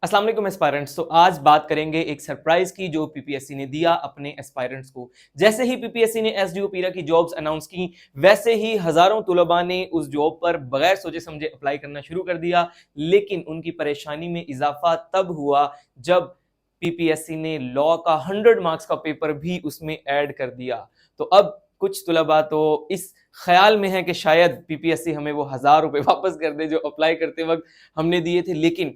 अस्सलाम वालेकुम एस्पायरेंट्स। तो आज बात करेंगे एक सरप्राइज की जो पीपीएससी ने दिया अपने एस्पायरेंट्स को। जैसे ही पीपीएससी ने एसडीओ पीरा की जॉब्स अनाउंस की, वैसे ही हजारों तुलबा ने उस जॉब पर बगैर सोचे समझे अप्लाई करना शुरू कर दिया। लेकिन उनकी परेशानी में इजाफा तब हुआ जब पीपीएससी ने लॉ का 100 मार्क्स का पेपर भी उसमें ऐड कर दिया। तो अब कुछ तुलबा तो इस ख्याल में है कि शायद पीपीएससी हमें वो 1000 रुपए वापस कर दे जो अप्लाई करते वक्त हमने दिए थे। लेकिन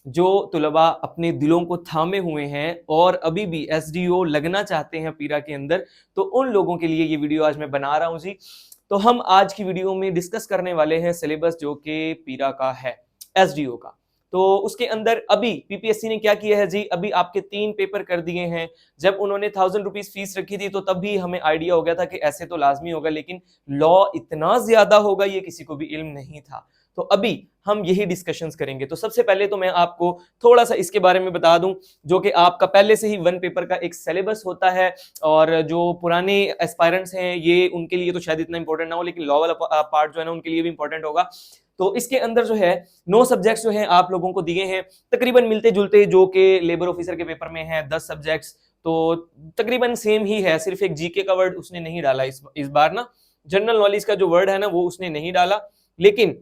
जो तुलबा अपने दिलों को थामे हुए हैं और अभी भी एसडीओ लगना चाहते हैं पीरा के अंदर, तो उन लोगों के लिए ये वीडियो आज मैं बना रहा हूं जी। तो हम आज की वीडियो में डिस्कस करने वाले हैं सिलेबस जो कि पीरा का है, एसडीओ का। तो उसके अंदर अभी पीपीएससी ने क्या किया है जी, अभी आपके 3 पेपर कर दिए हैं। जब उन्होंने 1000 रुपीज फीस रखी थी तो तब भी हमें आइडिया हो गया था कि ऐसे तो लाजमी होगा, लेकिन लॉ इतना ज्यादा होगा ये किसी को भी इल्म नहीं था। तो अभी हम यही डिस्कशंस करेंगे। तो सबसे पहले तो मैं आपको थोड़ा सा इसके बारे में बता दूं, जो कि आपका पहले से ही 1 पेपर का एक सिलेबस होता है। और जो पुराने एस्पायरेंट्स हैं ये उनके लिए तो शायद इतना इंपॉर्टेंट ना हो, लेकिन लॉ वाला पार्ट जो है ना उनके लिए भी इंपॉर्टेंट होगा। तो इसके अंदर जो है 9 सब्जेक्ट्स जो हैं आप लोगों को दिए हैं, तकरीबन मिलते जुलते जो कि लेबर ऑफिसर के पेपर में है 10 सब्जेक्ट्स। तो तकरीबन सेम ही है, सिर्फ एक जीके का वर्ड उसने नहीं डाला इस बार ना। जनरल नॉलेज का जो वर्ड है ना वो उसने नहीं डाला। लेकिन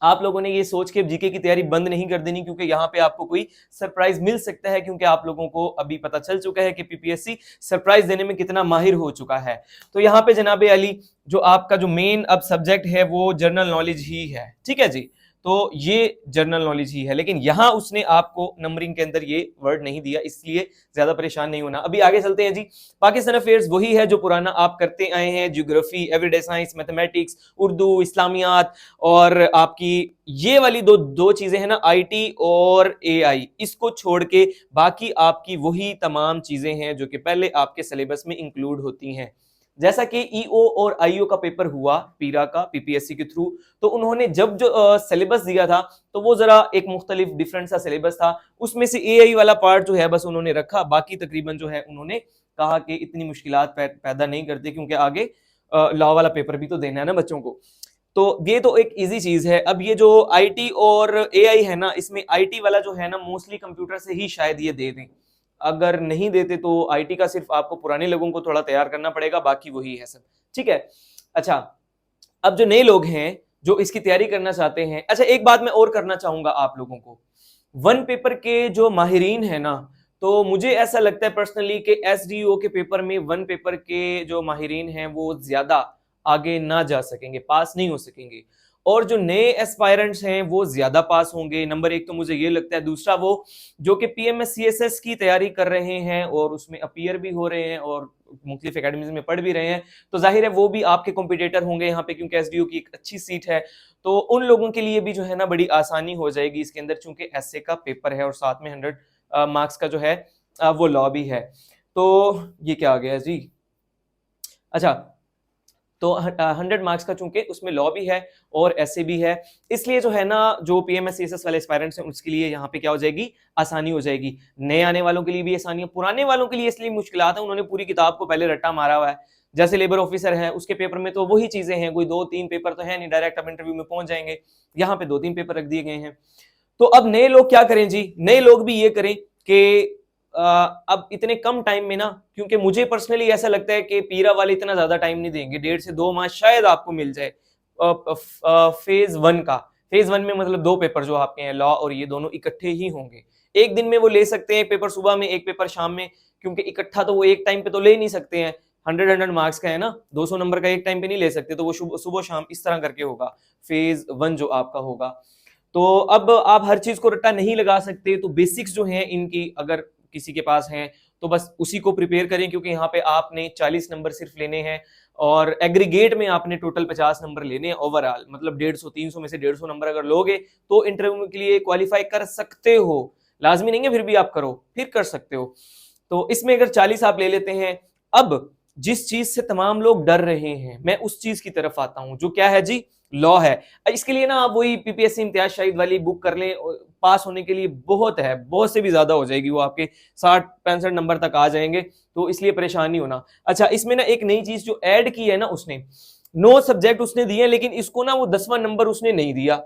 आप लोगों ने ये सोच के जीके की तैयारी बंद नहीं कर देनी, क्योंकि यहाँ पे आपको कोई सरप्राइज मिल सकता है, क्योंकि आप लोगों को अभी पता चल चुका है कि पीपीएससी सरप्राइज देने में कितना माहिर हो चुका है। तो यहाँ पे जनाबे अली जो आपका जो मेन अब सब्जेक्ट है वो जनरल नॉलेज ही है, ठीक है जी। तो ये जनरल नॉलेज ही है, लेकिन यहां उसने आपको नंबरिंग के अंदर ये वर्ड नहीं दिया, इसलिए ज्यादा परेशान नहीं होना। अभी आगे चलते हैं जी। पाकिस्तान अफेयर्स वही है जो पुराना आप करते आए हैं, geography, everyday science, mathematics, Urdu, Islamiyat. और आपकी ये वाली दो चीजें हैं ना, आईटी और एआई, इसको छोड़ के बाकी आपकी वही तमाम चीजें हैं जो कि पहले आपके सिलेबस में इंक्लूड होती हैं। जैसा कि ईओ और आईओ का पेपर हुआ पीरा का पीपीएससी के थ्रू, तो उन्होंने जब जो सिलेबस दिया था तो वो जरा एक मुख्तलिफ डिफरेंट सा सिलेबस था। उसमें से एआई वाला पार्ट जो है बस उन्होंने रखा, बाकी तकरीबन जो है उन्होंने कहा कि इतनी मुश्किलात पैदा नहीं करते, क्योंकि आगे लॉ वाला पेपर भी तो देना है ना बच्चों को। तो ये तो एक इजी चीज है। अब ये जो आईटी और एआई है ना, इसमें आईटी वाला जो है ना मोस्टली कंप्यूटर से ही शायद ये दे दें। अगर नहीं देते तो आईटी का सिर्फ आपको पुराने लोगों को थोड़ा तैयार करना पड़ेगा, बाकी वही है सब, ठीक है। अच्छा, अब जो नए लोग हैं जो इसकी तैयारी करना चाहते हैं, अच्छा एक बात मैं और करना चाहूंगा आप लोगों को। 1 पेपर के जो माहिरीन है ना, तो मुझे ऐसा लगता है पर्सनली कि एसडीओ के पेपर में 1 पेपर के जो माहिरीन हैं वो ज्यादा आगे ना जा सकेंगे, पास नहीं हो सकेंगे। और जो नए एस्पायरेंट्स हैं वो ज्यादा पास होंगे, नंबर 1 तो मुझे ये लगता है। दूसरा वो जो कि पीएमएस सीएसएस की तैयारी कर रहे हैं और उसमें अपीयर भी हो रहे हैं और मुख्तलिफ एकेडमीज में पढ़ भी रहे हैं, तो जाहिर है वो भी आपके कॉम्पिटिटर होंगे यहाँ पे, क्योंकि एसडीओ की एक अच्छी सीट है। तो उन लोगों के लिए भी जो है ना बड़ी आसानी हो जाएगी इसके अंदर, चूंकि एसए का पेपर है और साथ में 100 मार्क्स का जो है वो लॉ भी है। तो ये क्या आ गया जी, अच्छा, तो 100 मार्क्स का चूंकि उसमें लॉ भी है और ऐसे भी है, इसलिए जो है ना जो पीएमएस वाले एस्पायरेंट्स हैं उसके लिए यहाँ पे क्या हो जाएगी, आसानी हो जाएगी। नए आने वालों के लिए भी आसानी है, पुराने वालों के लिए इसलिए मुश्किलात है, उन्होंने पूरी किताब को पहले रट्टा मारा हुआ है। जैसे लेबर ऑफिसर है उसके पेपर में तो वही चीजें हैं, कोई 2-3 पेपर तो है नहीं, डायरेक्ट आप इंटरव्यू में पहुंच जाएंगे। यहाँ पे 2-3 पेपर रख दिए गए हैं। तो अब नए लोग क्या करें जी, नए लोग भी ये करें कि अब इतने कम टाइम में ना, क्योंकि मुझे पर्सनली ऐसा लगता है कि पीरा वाले इतना ज्यादा टाइम नहीं देंगे, 1.5 से 2 माह शायद आपको मिल जाए फेज 1 का। फेज 1 में मतलब 2 पेपर जो आपके हैं लॉ और ये दोनों इकट्ठे ही होंगे। एक दिन में वो ले सकते हैं, एक पेपर सुबह में एक पेपर शाम में, क्योंकि इकट्ठा तो वो एक टाइम पे तो ले नहीं सकते हैं। 100 मार्क्स का है ना, 200 नंबर का एक टाइम पे नहीं ले सकते, तो वो सुबह शाम इस तरह करके होगा फेज 1 जो आपका होगा। तो अब आप हर चीज को रट्टा नहीं लगा सकते, तो बेसिक्स जो हैं इनकी अगर किसी के पास हैं तो बस उसी को प्रिपेयर करें, क्योंकि यहाँ पे आपने 40 नंबर सिर्फ लेने हैं और एग्रीगेट में आपने टोटल 50 नंबर लेने हैं ओवरऑल। मतलब 150-300 में से 150 नंबर अगर लोगे तो इंटरव्यू के लिए क्वालिफाई कर सकते हो, लाजमी नहीं है फिर भी आप करो, फिर कर सकते हो। तो इसमें अगर 40 आप ले लेते हैं, अब जिस चीज से तमाम लोग डर रहे हैं मैं उस चीज की तरफ आता हूं, जो क्या है जी, लॉ है। इसके लिए ना आप वही पीपीएससी इम्तियाज शाहिद वाली बुक कर लें, पास होने के लिए बहुत है, बहुत से भी ज्यादा हो जाएगी, वो आपके 60-65 नंबर तक आ जाएंगे, तो इसलिए परेशान नहीं होना। अच्छा, इसमें ना एक नई चीज जो ऐड की है ना उसने, 9 सब्जेक्ट उसने दिए, लेकिन इसको ना वो 10वां नंबर उसने नहीं दिया,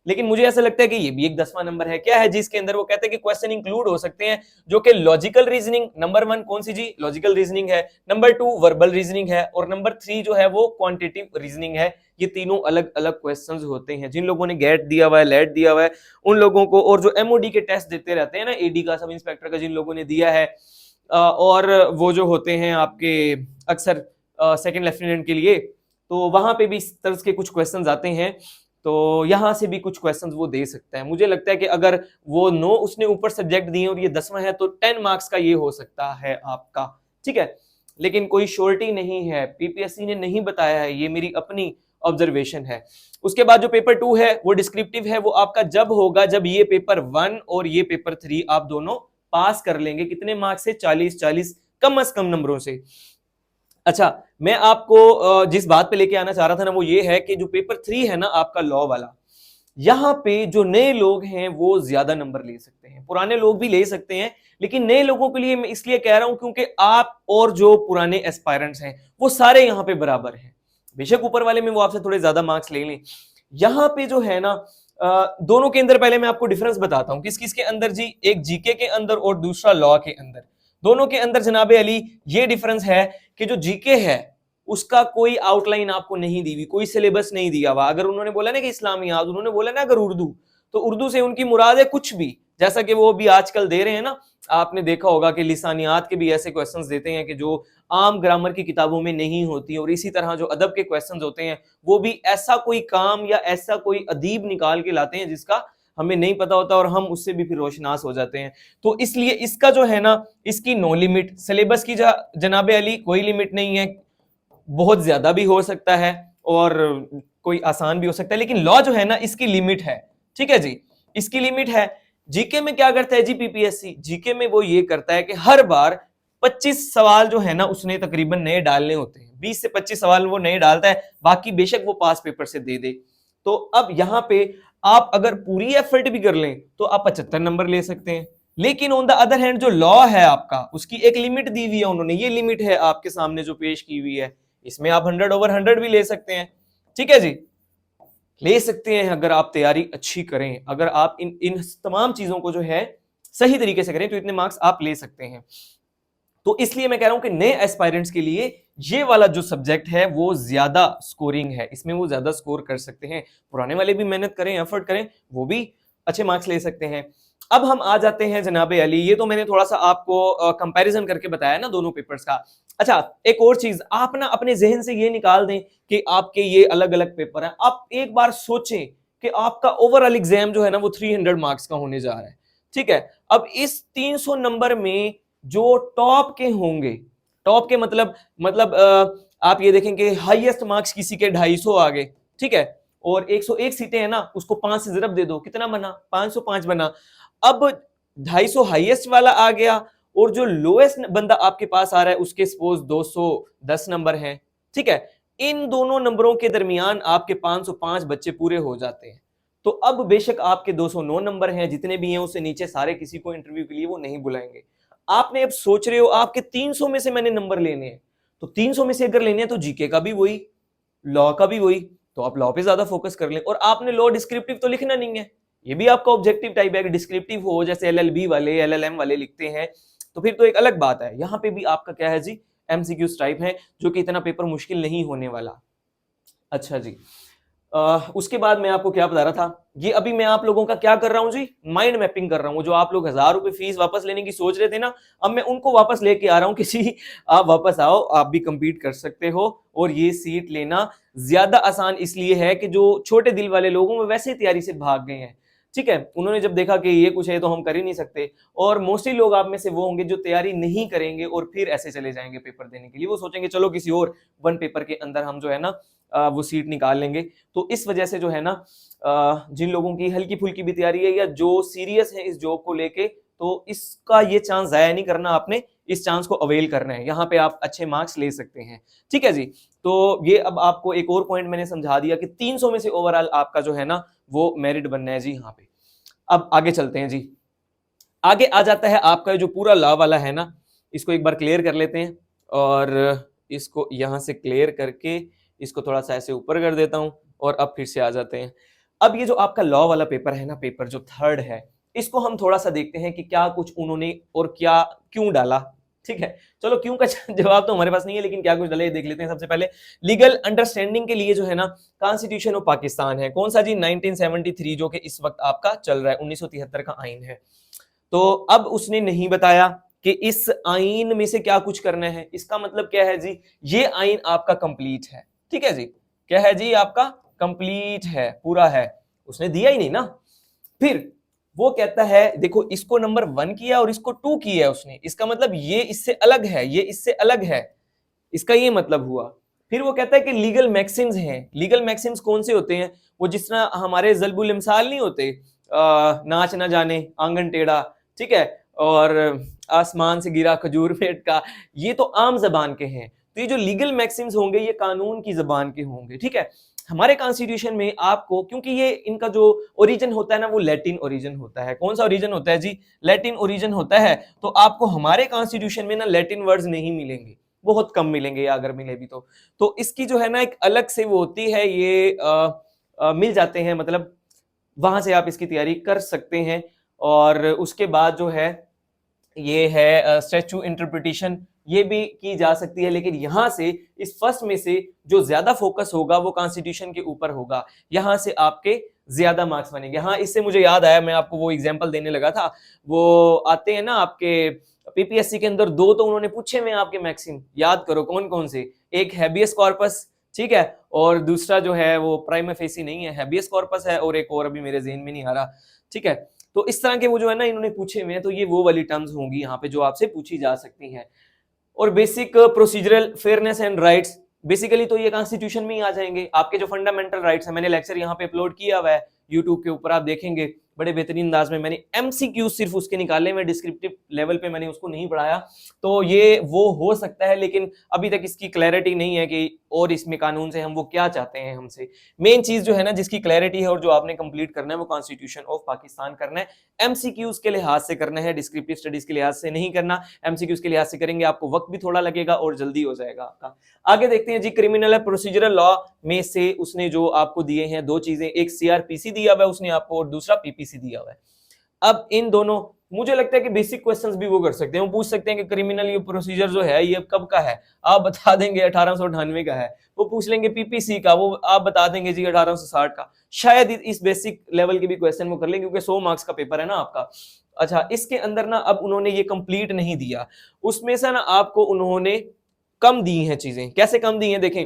लेकिन मुझे ऐसा लगता है कि ये भी एक 10वां नंबर है। क्या है जी इसके अंदर? वो कहते हैं कि क्वेश्चन इंक्लूड हो सकते हैं जो कि लॉजिकल रीजनिंग, नंबर 1 कौन सी जी? लॉजिकल रीजनिंग है, नंबर 2 वर्बल रीजनिंग है, और नंबर 3 जो है वो क्वांटिटेटिव रीजनिंग है। ये तीनों अलग अलग क्वेश्चंस होते हैं। जिन लोगों ने गेट दिया हुआ है, लेट दिया हुआ है, उन लोगों को, और जो एमओडी के टेस्ट देते रहते हैं ना, एडी का, सब इंस्पेक्टर का, जिन लोगों ने दिया है, और वो जो होते हैं आपके अक्सर सेकंड लेफ्टिनेंट के लिए, तो वहां पे भी इस तरह के कुछ क्वेश्चंस आते हैं। तो यहां से भी कुछ क्वेश्चंस वो दे सकता है। मुझे लगता है कि अगर वो 9 उसने ऊपर सब्जेक्ट दिए और ये 10वां है तो 10 मार्क्स का ये हो सकता है आपका, ठीक है। लेकिन कोई श्योरिटी नहीं है, पीपीएससी ने नहीं बताया है, ये मेरी अपनी ऑब्जर्वेशन है। उसके बाद जो पेपर 2 है वो डिस्क्रिप्टिव है। वो आपका जब होगा जब ये पेपर 1 और ये पेपर 3 आप दोनों पास कर लेंगे। कितने मार्क्स से? 40 कम से कम नंबरों से। अच्छा, मैं आपको जिस बात पे लेके आना चाह रहा था ना, वो ये है कि जो पेपर 3 है ना आपका लॉ वाला, यहां पे जो नए लोग हैं वो ज्यादा नंबर ले सकते हैं, पुराने लोग भी ले सकते हैं, लेकिन नए लोगों के लिए मैं इसलिए कह रहा हूं क्योंकि आप और जो पुराने एस्पायरेंट्स हैं वो सारे यहां पे बराबर हैं। बेशक ऊपर वाले में वो आपसे थोड़े ज्यादा मार्क्स ले लें, यहां पे जो है ना दोनों के अंदर पहले मैं आपको डिफरेंस बताता हूं। किस किस के अंदर जी? एक जीके के अंदर और दूसरा लॉ के अंदर। दोनों के अंदर जनाबे अली ये डिफरेंस है कि जो जीके है उसका कोई आउटलाइन आपको नहीं दी हुई, कोई सिलेबस नहीं दिया हुआ। अगर उन्होंने बोला ना कि इस्लामियात, उन्होंने बोला ना अगर उर्दू, तो उर्दू से उनकी मुराद है कुछ भी, जैसा कि वो भी आजकल दे रहे हैं ना। आपने देखा होगा कि लिसानियात के भी ऐसे क्वेश्चंस देते हैं कि जो आम ग्रामर की किताबों में नहीं होती, और इसी तरह जो अदब के क्वेश्चंस होते हैं वो भी ऐसा कोई काम या ऐसा कोई अदीब निकाल के लाते हैं जिसका हमें नहीं पता होता, और हम उससे भी फिर रोशनास हो जाते हैं। तो इसलिए इसका जो है ना, इसकी नो लिमिट, सिलेबस की जनाबे अली कोई लिमिट नहीं है। बहुत ज्यादा भी हो सकता है और कोई आसान भी हो सकता है, लेकिन लॉ जो है ना इसकी लिमिट है, ठीक है जी, इसकी लिमिट है। जीके में क्या करता है जी पीपीएससी? जीके में वो ये करता है कि हर बार 25 सवाल जो है ना उसने तकरीबन नए डालने होते हैं। 20 से 25 सवाल वो नए डालता है, बाकी बेशक वो पास पेपर से दे दे। तो अब यहां पे आप अगर पूरी एफर्ट भी कर लें तो आप 75 नंबर ले सकते हैं। लेकिन ऑन द अदर हैंड जो लॉ है आपका, उसकी एक लिमिट दी हुई है उन्होंने। ये लिमिट है आपके सामने जो पेश की हुई है, इसमें आप 100/100 भी ले सकते हैं, ठीक है जी, ले सकते हैं अगर आप तैयारी अच्छी करें। अगर आप इन इन तमाम चीजों को जो है सही तरीके से करें तो इतने मार्क्स आप ले सकते हैं। तो इसलिए मैं कह रहा हूं कि नए एस्पायरेंट्स के लिए ये वाला जो सब्जेक्ट है वो ज्यादा स्कोरिंग है, इसमें वो ज्यादा स्कोर कर सकते हैं। पुराने वाले भी मेहनत करें, एफर्ट करें, वो भी अच्छे मार्क्स ले सकते हैं। अब हम आ जाते हैं जनाबे अली, ये तो मैंने थोड़ा सा आपको कंपैरिजन करके बताया ना दोनों पेपर्स का। अच्छा, एक और चीज आप ना अपने जहन से ये निकाल दें कि आपके ये अलग अलग पेपर हैं। आप एक बार सोचें कि आपका ओवरऑल एग्जाम जो है ना वो 300 मार्क्स का होने जा रहा है, ठीक है। अब इस 300 नंबर में जो टॉप के होंगे, टॉप के मतलब आप ये देखें कि हाईएस्ट मार्क्स किसी के 250 आ गए, ठीक है, और 101 सीटें हैं ना, उसको 5 से ज़रब दे दो, कितना बना? 505 बना। अब 250 हाईएस्ट वाला आ गया, और जो लोएस्ट बंदा आपके पास आ रहा है उसके सपोज 210 नंबर हैं, ठीक है। इन दोनों नंबरों के दरमियान आपके 505 बच्चे पूरे हो जाते हैं। तो अब बेशक आपके 209 नंबर हैं, जितने भी हैं उससे नीचे सारे किसी को इंटरव्यू के लिए वो नहीं बुलाएंगे। आपने अब सोच रहे हो आपके 300 में से मैंने नंबर लेने हैं, तो 300 में से अगर लेने हैं तो जीके का भी वही, लॉ का भी वही, तो आप लॉ पे ज्यादा फोकस कर लें। और आपने लॉ डिस्क्रिप्टिव तो लिखना नहीं है, ये भी आपका ऑब्जेक्टिव टाइप है। डिस्क्रिप्टिव हो जैसे एलएलबी वाले, एलएलएम वाले लिखते हैं, तो फिर तो एक अलग बात है। यहां पे भी आपका क्या है जी, एमसीक्यूज टाइप है, जो कि इतना पेपर मुश्किल नहीं होने वाला। अच्छा जी, उसके बाद मैं आपको क्या बता रहा था, ये अभी मैं आप लोगों का क्या कर रहा हूं जी, माइंड मैपिंग कर रहा हूं। जो आप लोग 1000 रुपए फीस वापस लेने की सोच रहे थे ना, अब मैं उनको वापस लेके आ रहा हूं कि जी आप वापस आओ, आप भी compete कर सकते हो, और ये सीट लेना ज्यादा आसान इसलिए है कि जो छोटे दिल वाले लोगों में वैसे ही तैयारी से भाग गए हैं, ठीक है। उन्होंने जब देखा कि ये कुछ है तो हम कर ही नहीं सकते, और मोस्टली लोग आप में से वो होंगे जो तैयारी नहीं करेंगे और फिर ऐसे चले जाएंगे पेपर देने के लिए। वो सोचेंगे चलो किसी और 1 पेपर के अंदर हम जो है ना वो सीट निकाल लेंगे। तो इस वजह से जो है ना जिन लोगों की हल्की फुल्की भी तैयारी है या जो सीरियस है इस जॉब को लेके, तो इसका ये चांस जाया नहीं करना, आपने इस चांस को अवेल करना है। यहाँ पे आप अच्छे मार्क्स ले सकते हैं, ठीक है जी। तो ये अब आपको एक और पॉइंट मैंने समझा दिया कि 300 में से ओवरऑल आपका जो है ना वो मेरिट बनना है जी यहाँ पे। अब आगे चलते हैं जी, आगे आ जाता है आपका जो पूरा लॉ वाला है ना, इसको एक बार क्लियर कर लेते हैं, और इसको यहां से क्लियर करके इसको थोड़ा सा ऐसे ऊपर कर देता हूं, और अब फिर से आ जाते हैं। अब ये जो आपका लॉ वाला पेपर है ना, पेपर जो थर्ड है, इसको हम थोड़ा सा देखते हैं कि क्या कुछ उन्होंने और क्या क्यों डाला। ठीक है, चलो क्यों का जवाब तो हमारे पास नहीं है, लेकिन क्या कुछ डाले ये देख लेते हैं। सबसे पहले लीगल अंडरस्टैंडिंग के लिए जो है ना कॉन्स्टिट्यूशन ऑफ पाकिस्तान है, कौन सा जी, 1973, जो कि इस वक्त आपका चल रहा है, 1973 का आइन है। तो अब उसने नहीं बताया कि इस आइन में से क्या कुछ करना है। इसका मतलब क्या है जी, ये आइन आपका कंप्लीट है। ठीक है जी, क्या है जी, आपका कंप्लीट है, पूरा है, उसने दिया ही नहीं ना। फिर वो कहता है देखो इसको नंबर 1 किया और इसको 2 किया है उसने, इसका मतलब ये इससे अलग है, ये इससे अलग है, इसका ये मतलब हुआ। फिर वो कहता है कि लीगल मैक्सिम्स हैं। लीगल मैक्सिम्स कौन से होते हैं, वो जिस तरह हमारे जल्बुल इमसाल नहीं होते, नाच ना जाने आंगन टेढ़ा, ठीक है, और आसमान से गिरा खजूर पेट का, ये तो आम जबान के हैं। तो ये जो लीगल मैक्सिम्स होंगे ये कानून की जबान के होंगे। ठीक है, हमारे कॉन्स्टिट्यूशन में आपको, क्योंकि ये इनका जो ओरिजिन होता है ना वो लैटिन ओरिजिन होता है। कौन सा ओरिजिन होता है जी, लैटिन ओरिजिन होता है। तो आपको हमारे कॉन्स्टिट्यूशन में ना लैटिन वर्ड्स नहीं मिलेंगे, बहुत कम मिलेंगे, या अगर मिले भी तो इसकी जो है ना एक अलग से वो होती है, ये मिल जाते हैं, मतलब वहां से आप इसकी तैयारी कर सकते हैं। और उसके बाद जो है ये है स्टैचू इंटरप्रिटेशन, ये भी की जा सकती है, लेकिन यहां से इस फर्स्ट में से जो ज्यादा फोकस होगा वो कॉन्स्टिट्यूशन के ऊपर होगा, यहां से आपके ज्यादा मार्क्स बनेंगे। हाँ, इससे मुझे याद आया, मैं आपको वो एग्जांपल देने लगा था, वो आते हैं ना आपके पीपीएससी के अंदर, दो तो उन्होंने पूछे हुए आपके मैक्सिम, याद करो कौन कौन से, एक हैबियस कॉर्पस, ठीक है, और दूसरा जो है वो प्राइमा फेसी नहीं है, हैबियस कॉर्पस है, और एक और अभी मेरे ज़हन में नहीं आ रहा। ठीक है, तो इस तरह के वो जो है ना इन्होंने पूछे हुए हैं, तो ये वो वाली टर्म्स होंगी यहाँ पे जो आपसे पूछी जा सकती हैं। और basic procedural fairness and rights, basically तो ये कॉन्स्टिट्यूशन में ही आ जाएंगे। आपके जो फंडामेंटल राइट्स है, मैंने लेक्चर यहाँ पे अपलोड किया हुआ है यूट्यूब के ऊपर, आप देखेंगे बड़े बेहतरीन अंदाज में। मैंने एमसीक्यू सिर्फ उसके निकाले, मैं डिस्क्रिप्टिव लेवल पे मैंने उसको नहीं पढ़ाया, तो ये वो हो सकता है, लेकिन अभी तक इसकी क्लैरिटी नहीं है कि और इसमें कानून से हम वो क्या चाहते हैं हमसे। मेन चीज जो है ना जिसकी क्लैरिटी है और जो आपने कंप्लीट करना है वो कॉन्स्टिट्यूशन ऑफ पाकिस्तान करना है। एमसीक्यूज के लिहाज से करना है, डिस्क्रिप्टिव स्टडीज के लिहाज से नहीं करना। एमसीक्यूज के लिहाज से करेंगे आपको वक्त भी थोड़ा लगेगा और जल्दी हो जाएगा आपका। आगे देखते हैं जी, क्रिमिनल प्रोसीजरल लॉ में से उसने जो आपको दिए हैं दो चीजें, एक सीआरपीसी दिया हुआ है उसने आपको और दूसरा पीपीसी दिया हुआ है। अब इन दोनों, मुझे लगता है कि बेसिक क्वेश्चंस भी वो कर सकते हैं, वो पूछ सकते हैं कि क्रिमिनल ये प्रोसीजर जो है ये कब का है, आप बता देंगे 1898 का है। वो पूछ लेंगे पीपीसी का, वो आप बता देंगे जी 1860 का। शायद इस बेसिक लेवल के भी क्वेश्चन वो कर लेंगे, क्योंकि 100 मार्क्स का पेपर है ना आपका। अच्छा, इसके अंदर ना अब उन्होंने ये कंप्लीट नहीं दिया, उसमें से ना आपको उन्होंने कम दी हैं चीजें। कैसे कम दी हैं, देखें,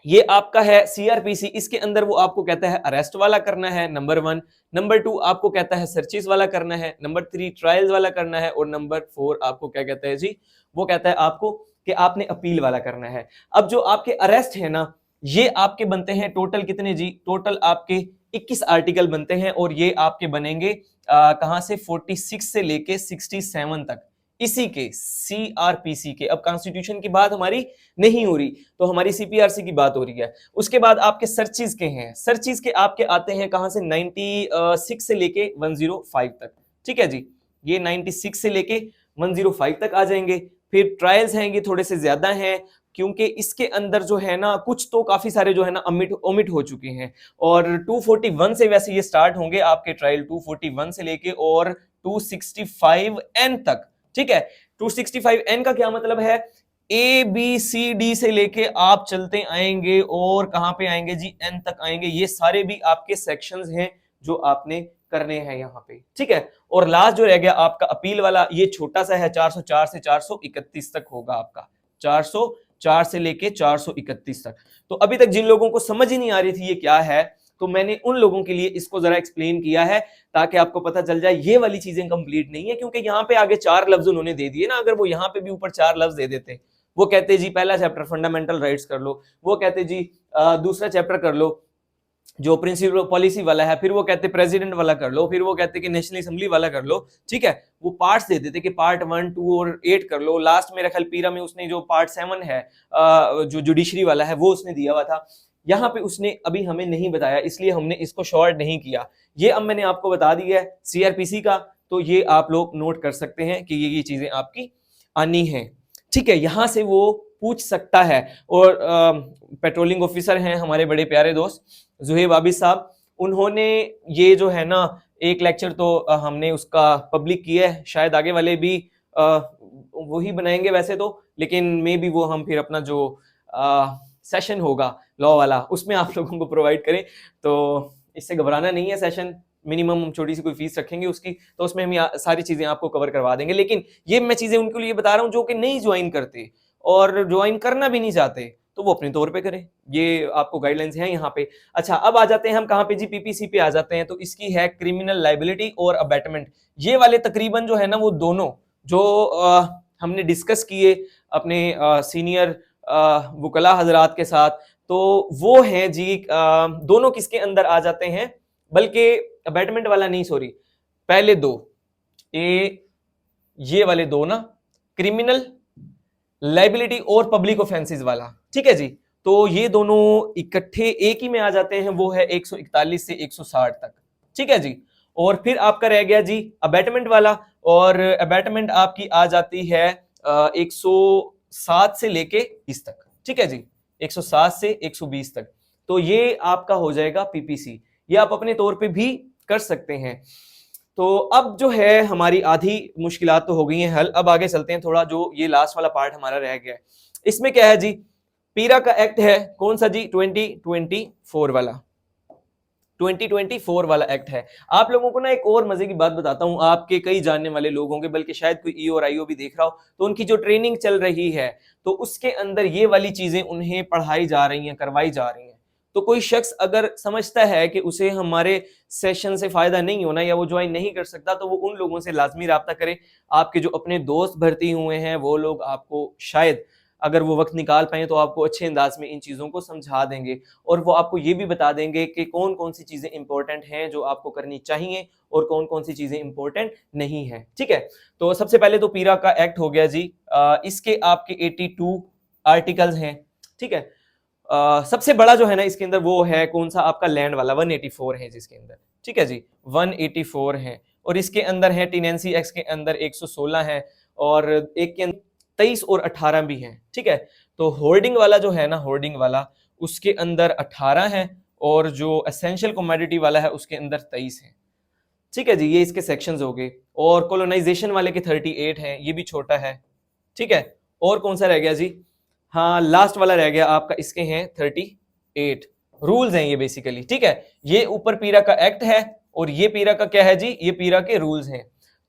ये आपका है सीआरपीसी, इसके अंदर वो आपको कहता है अरेस्ट वाला करना है, नंबर 1। नंबर 2 आपको कहता है सर्चिस वाला करना है, नंबर 3 ट्रायल्स वाला करना है, और नंबर 4 आपको क्या कहता है जी, वो कहता है आपको कि आपने अपील वाला करना है। अब जो आपके अरेस्ट है ना, ये आपके बनते हैं टोटल कितने जी, टोटल आपके 21 आर्टिकल बनते हैं, और ये आपके बनेंगे कहां से, 46 से लेके 67 तक, इसी के सीआरपीसी के। अब कॉन्स्टिट्यूशन की बात हमारी नहीं हो रही, तो हमारी सीपीआरसी की बात हो रही है। उसके बाद आपके सर्चिज के हैं, सर्चिज के आपके आते हैं कहां से, 96 से लेके 105 तक। ठीक है जी, ये 96 से लेके 105 तक आ जाएंगे। फिर ट्रायल्स हैं, ये थोड़े से ज्यादा हैं, क्योंकि इसके अंदर जो है ना कुछ तो काफी सारे जो है ना ओमिट हो चुके हैं। और 241 से वैसे ये स्टार्ट होंगे आपके ट्रायल, 241 से लेके और 265N तक। ठीक है, 265N का क्या मतलब है, ए बी सी डी से लेके आप चलते आएंगे और कहां पे आएंगे जी, एन तक आएंगे। ये सारे भी आपके सेक्शंस हैं जो आपने करने हैं यहाँ पे। ठीक है, और लास्ट जो रह गया आपका अपील वाला, ये छोटा सा है, 404 से 431 तक होगा आपका, 404 से लेके 431 तक। तो अभी तक जिन लोगों को समझ ही नहीं आ रही थी ये क्या है, तो मैंने उन लोगों के लिए इसको जरा एक्सप्लेन किया है, ताकि आपको पता चल जाए ये वाली चीजें कंप्लीट नहीं है। क्योंकि यहाँ पे आगे 4 लफ्ज उन्होंने दे दिए ना, अगर वो यहाँ पे भी ऊपर 4 लफ्ज दे देते, वो कहते जी पहला चैप्टर फंडामेंटल राइट्स कर लो, वो कहते जी दूसरा चैप्टर कर लो जो प्रिंसिपल पॉलिसी वाला है, फिर वो कहते प्रेसिडेंट वाला कर लो, फिर वो कहते कि नेशनल असेंबली वाला कर लो। ठीक है, वो पार्ट्स दे देते कि पार्ट 1, 2 और 8 कर लो। लास्ट मेरा ख्याल पीरा में उसने जो पार्ट 7 है जो जुडिशरी वाला है वो उसने दिया हुआ था, यहाँ पे उसने अभी हमें नहीं बताया, इसलिए हमने इसको शॉर्ट नहीं किया। ये अब मैंने आपको बता दिया है सीआरपीसी का, तो ये आप लोग नोट कर सकते हैं कि ये चीजें आपकी आनी है। ठीक है, यहां से वो पूछ सकता है। और पेट्रोलिंग ऑफिसर हैं हमारे बड़े प्यारे दोस्त जुहेब आबिद साहब, उन्होंने ये जो है ना एक लेक्चर तो हमने उसका पब्लिक किया है, शायद आगे वाले भी वही बनाएंगे वैसे तो, लेकिन मे बी वो हम फिर अपना जो सेशन होगा लॉ वाला उसमें आप लोगों को प्रोवाइड करें। तो इससे घबराना नहीं है, सेशन मिनिमम हम छोटी सी कोई फीस रखेंगे उसकी, तो उसमें हम सारी चीजें आपको कवर करवा देंगे। लेकिन ये मैं चीजें उनके लिए बता रहा हूँ जो कि नहीं ज्वाइन करते और ज्वाइन करना भी नहीं चाहते, तो वो अपने तौर पे करें, ये आपको गाइडलाइंस हैं यहाँ पे। अच्छा, अब आ जाते हैं हम कहाँ पे जी, पीपीसी पे आ जाते हैं। तो इसकी है क्रिमिनल लाइबिलिटी और अबैटमेंट। ये वाले तकरीबन जो है ना वो दोनों जो हमने डिस्कस किए अपने सीनियर वकला हजरात के साथ, तो वो है जी दोनों किसके अंदर आ जाते हैं, बल्कि अबैटमेंट वाला नहीं, सॉरी, पहले दो ये वाले दो ना, क्रिमिनल लाइबिलिटी और पब्लिक ऑफेंसेस वाला, ठीक है जी। तो ये दोनों इकट्ठे एक ही में आ जाते हैं, वो है 141 से 160 तक, ठीक है जी। और फिर आपका रह गया जी अबैटमेंट वाला, और अबैटमेंट आपकी आ जाती है 107 से लेके 20 तक, ठीक है जी, 107 से 120 तक। तो ये आपका हो जाएगा पीपीसी, ये आप अपने तौर पे भी कर सकते हैं। तो अब जो है हमारी आधी मुश्किलात तो हो गई हैं हल, अब आगे चलते हैं थोड़ा, जो ये लास्ट वाला पार्ट हमारा रह गया है। इसमें क्या है जी, पीरा का एक्ट है कौन सा जी, 2024 वाला, 2024 वाला एक्ट है। आप लोगों को ना एक और मजे की बात बताता हूं, आपके कई जानने वाले लोग होंगे, बल्कि शायद कोई ईओ और आईओ भी देख रहा हो, तो उनकी जो ट्रेनिंग चल रही है तो उसके अंदर ये वाली चीजें उन्हें पढ़ाई जा रही हैं, करवाई जा रही हैं। तो कोई शख्स अगर समझता है कि उसे हमारे सेशन से फायदा नहीं होना या वो ज्वाइन नहीं कर सकता, तो वो उन लोगों से लाजमी राब्ता करे। आपके जो अपने दोस्त भर्ती हुए हैं वो लोग आपको शायद अगर वो वक्त निकाल पाए तो आपको अच्छे अंदाज में इन चीज़ों को समझा देंगे, और वो आपको ये भी बता देंगे कि कौन कौन सी चीज़ें इंपॉर्टेंट हैं जो आपको करनी चाहिए और कौन कौन सी चीज़ें इंपॉर्टेंट नहीं है, ठीक है। तो सबसे पहले तो पीरा का एक्ट हो गया जी, इसके आपके 82 आर्टिकल्स हैं, ठीक है। सबसे बड़ा जो है ना इसके अंदर वो है कौन सा, आपका लैंड वाला 184 है जिसके अंदर, ठीक है जी, 184 है। और इसके अंदर है टेनेंसी एक्ट के अंदर 116 है, और एक के अंदर 23 और 18 भी हैं, ठीक है। तो होर्डिंग वाला जो है ना, होर्डिंग वाला उसके अंदर 18 है, और जो एसेंशियल कमोडिटी वाला है उसके अंदर 23 है, ठीक है जी। ये इसके सेक्शंस हो गए। और कॉलोनाइजेशन वाले के 38 हैं, ये भी छोटा है, ठीक है। और कौन सा रह गया जी, हाँ लास्ट वाला रह गया आपका, इसके हैं 38 रूल्स हैं ये बेसिकली, ठीक है। ये ऊपर पीरा का एक्ट है और ये पीरा का क्या है जी, ये पीरा के रूल्स हैं।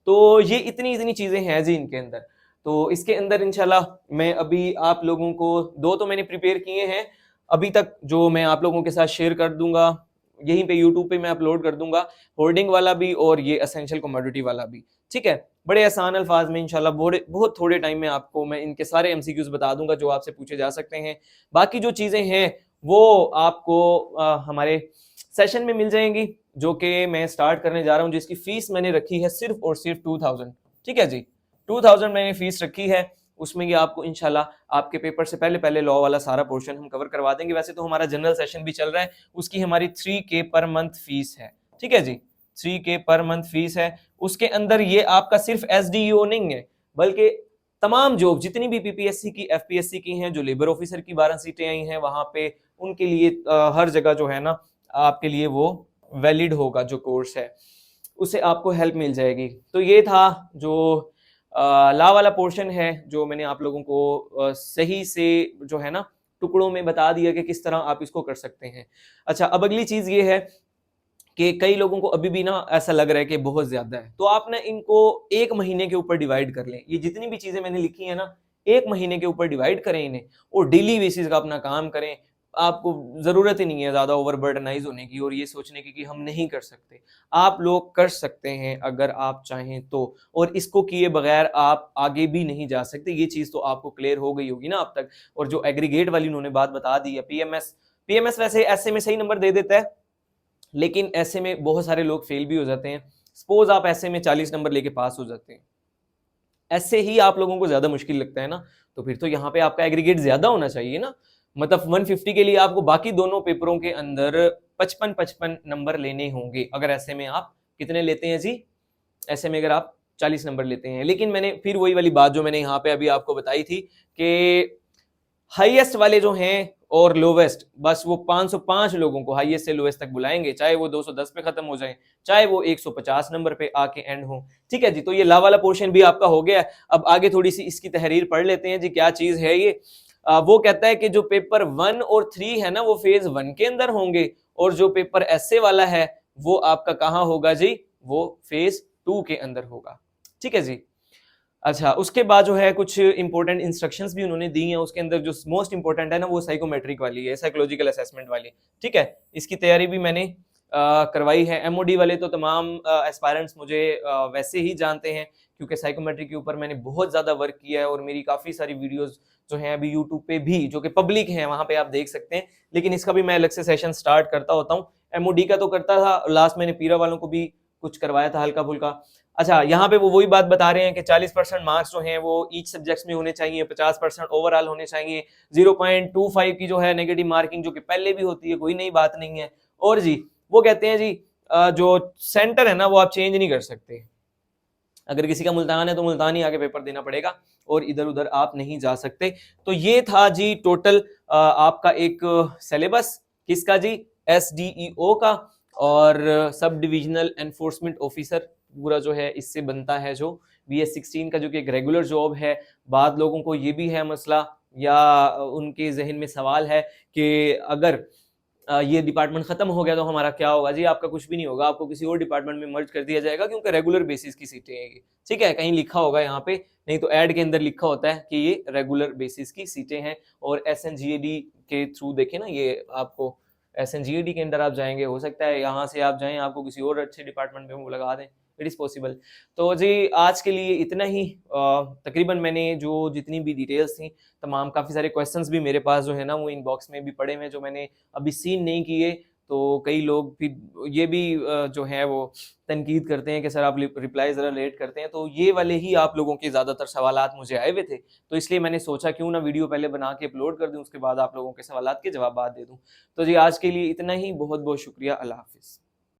तो ये इतनी इतनी चीजें हैं जी इनके अंदर। तो इसके अंदर इंशाल्लाह मैं अभी आप लोगों को दो तो मैंने प्रिपेयर किए हैं अभी तक, जो मैं आप लोगों के साथ शेयर कर दूंगा यहीं पे यूट्यूब पे मैं अपलोड कर दूंगा, होर्डिंग वाला भी और ये एसेंशियल कमोडिटी वाला भी, ठीक है। बड़े आसान अल्फाज में इंशाल्लाह बहुत थोड़े टाइम में आपको मैं इनके सारे एमसीक्यूज बता दूंगा जो आपसे पूछे जा सकते हैं। बाकी जो चीजें हैं वो आपको हमारे सेशन में मिल जाएंगी, जो कि मैं स्टार्ट करने जा रहा हूं, जिसकी फीस मैंने रखी है सिर्फ और सिर्फ 2000, ठीक है जी, 2000 मैंने फीस रखी है। उसमें ये आपको इंशाल्लाह आपके पेपर से पहले पहले लॉ वाला सारा पोर्शन हम कवर करवा देंगे। वैसे तो हमारा जनरल सेशन भी चल रहा है, उसकी हमारी 3K पर मंथ फीस है, ठीक है जी, 3K पर मंथ फीस है। उसके अंदर ये आपका सिर्फ SDO नहीं है, बल्कि तमाम जॉब जितनी भी पीपीएससी की एफपीएससी की हैं, जो लेबर ऑफिसर की 12 सीटें आई हैं वहां पे, उनके लिए हर जगह जो है ना आपके लिए वो वैलिड होगा, जो कोर्स है उसे आपको हेल्प मिल जाएगी। तो ये था जो ला वाला पोर्शन है, जो मैंने आप लोगों को सही से जो है ना टुकड़ों में बता दिया कि किस तरह आप इसको कर सकते हैं। अच्छा, अब अगली चीज ये है कि कई लोगों को अभी भी ना ऐसा लग रहा है कि बहुत ज्यादा है, तो आप ना इनको एक महीने के ऊपर डिवाइड कर लें। ये जितनी भी चीजें मैंने लिखी है ना, एक महीने के ऊपर डिवाइड करें इन्हें, और डेली बेसिस का अपना काम करें। आपको जरूरत ही नहीं है ज्यादा ओवरबर्डनाइज होने की और ये सोचने की कि हम नहीं कर सकते। आप लोग कर सकते हैं अगर आप चाहें तो, और इसको किए बगैर आप आगे भी नहीं जा सकते। ये चीज तो आपको क्लियर हो गई होगी ना अब तक। और जो एग्रीगेट वाली उन्होंने बात बता दी है, पीएमएस वैसे ऐसे में सही नंबर दे देता है, लेकिन ऐसे में बहुत सारे लोग फेल भी हो जाते हैं। सपोज आप ऐसे में 40 नंबर लेके पास हो जाते हैं, ऐसे ही आप लोगों को ज्यादा मुश्किल लगता है ना, तो फिर तो यहाँ पे आपका एग्रीगेट ज्यादा होना चाहिए ना। मतलब 150 के लिए आपको बाकी दोनों पेपरों के अंदर 55 नंबर लेने होंगे। अगर ऐसे में आप कितने लेते हैं जी, ऐसे में अगर आप 40 नंबर लेते हैं। लेकिन मैंने फिर वही वाली बात जो मैंने यहाँ पे अभी आपको बताई थी कि हाईएस्ट वाले जो हैं और लोवेस्ट, बस वो 505 लोगों को हाईएस्ट से लोवेस्ट तक बुलाएंगे, चाहे वो 210 पे खत्म हो जाए, चाहे वो 150 नंबर पे आके एंड हो। ठीक है जी, तो ये ला वाला पोर्शन भी आपका हो गया। अब आगे थोड़ी सी इसकी तहरीर पढ़ लेते हैं जी, क्या चीज है ये। वो कहता है कि जो पेपर 1 और 3 है ना वो फेज 1 के अंदर होंगे, और जो पेपर ऐसे वाला है वो आपका कहाँ होगा जी, वो फेज 2 के अंदर होगा। ठीक है जी। अच्छा, उसके बाद जो है कुछ इंपॉर्टेंट इंस्ट्रक्शंस भी उन्होंने दी हैं, उसके अंदर जो मोस्ट इंपॉर्टेंट है ना वो साइकोमेट्रिक वाली है, साइकोलॉजिकल असेसमेंट वाली। ठीक है, इसकी तैयारी भी मैंने करवाई है। एमओडी वाले तो तमाम एस्पायरेंट्स मुझे वैसे ही जानते हैं, क्योंकि साइकोमेट्रिक के ऊपर मैंने बहुत ज़्यादा वर्क किया है, और मेरी काफ़ी सारी वीडियोज़ जो हैं अभी यूट्यूब पे भी, जो कि पब्लिक हैं, वहाँ पे आप देख सकते हैं। लेकिन इसका भी मैं अलग से सेशन स्टार्ट करता होता हूँ। एमओडी का तो करता था, लास्ट मैंने पीरा वालों को भी कुछ करवाया था हल्का फुल्का। अच्छा, यहाँ पे वो वही बात बता रहे हैं कि 40% मार्क्स जो हैं वो ईच सब्जेक्ट्स में होने चाहिए, 50% ओवरऑल होने चाहिए, 0.25 की जो है नेगेटिव मार्किंग, जो कि पहले भी होती है, कोई नई बात नहीं है। और जी वो कहते हैं जी जो सेंटर है ना वो आप चेंज नहीं कर सकते, अगर किसी का मुल्तान है तो मुल्तान ही आके पेपर देना पड़ेगा, और इधर उधर आप नहीं जा सकते। तो ये था जी टोटल आपका एक सिलेबस, किसका जी, SDEO का, और सब डिविजनल एनफोर्समेंट ऑफिसर पूरा जो है इससे बनता है, जो BS16 का जो कि एक रेगुलर जॉब है। बाद लोगों को ये भी है मसला, या उनके जहन में सवाल है कि अगर ये डिपार्टमेंट खत्म हो गया तो हमारा क्या होगा जी, आपका कुछ भी नहीं होगा, आपको किसी और डिपार्टमेंट में मर्ज कर दिया जाएगा, क्योंकि रेगुलर बेसिस की सीटें हैं ये। ठीक है, कहीं लिखा होगा यहाँ पे, नहीं तो ऐड के अंदर लिखा होता है कि ये रेगुलर बेसिस की सीटें हैं। और SNGAD के थ्रू देखें ना, ये आपको SNGAD के अंदर आप जाएंगे, हो सकता है यहाँ से आप जाएं, आपको किसी और अच्छे डिपार्टमेंट में वो लगा दें, इट इज़ पॉसिबल। तो जी आज के लिए इतना ही। तकरीबन मैंने जो जितनी भी डिटेल्स थी तमाम, काफ़ी सारे क्वेश्चंस भी मेरे पास जो है ना वो इनबॉक्स में भी पड़े हुए हैं, जो मैंने अभी सीन नहीं किए। तो कई लोग फिर ये भी जो है वो तनकीद करते हैं कि सर आप रिप्लाई ज़रा लेट करते हैं, तो ये वाले ही आप लोगों के ज़्यादातर सवालात मुझे आए हुए थे, तो इसलिए मैंने सोचा क्यों ना वीडियो पहले बना के अपलोड कर दूं, उसके बाद आप लोगों के सवालात के जवाब दे दूं। तो जी आज के लिए इतना ही, बहुत बहुत शुक्रिया, अल्लाह हाफिज़।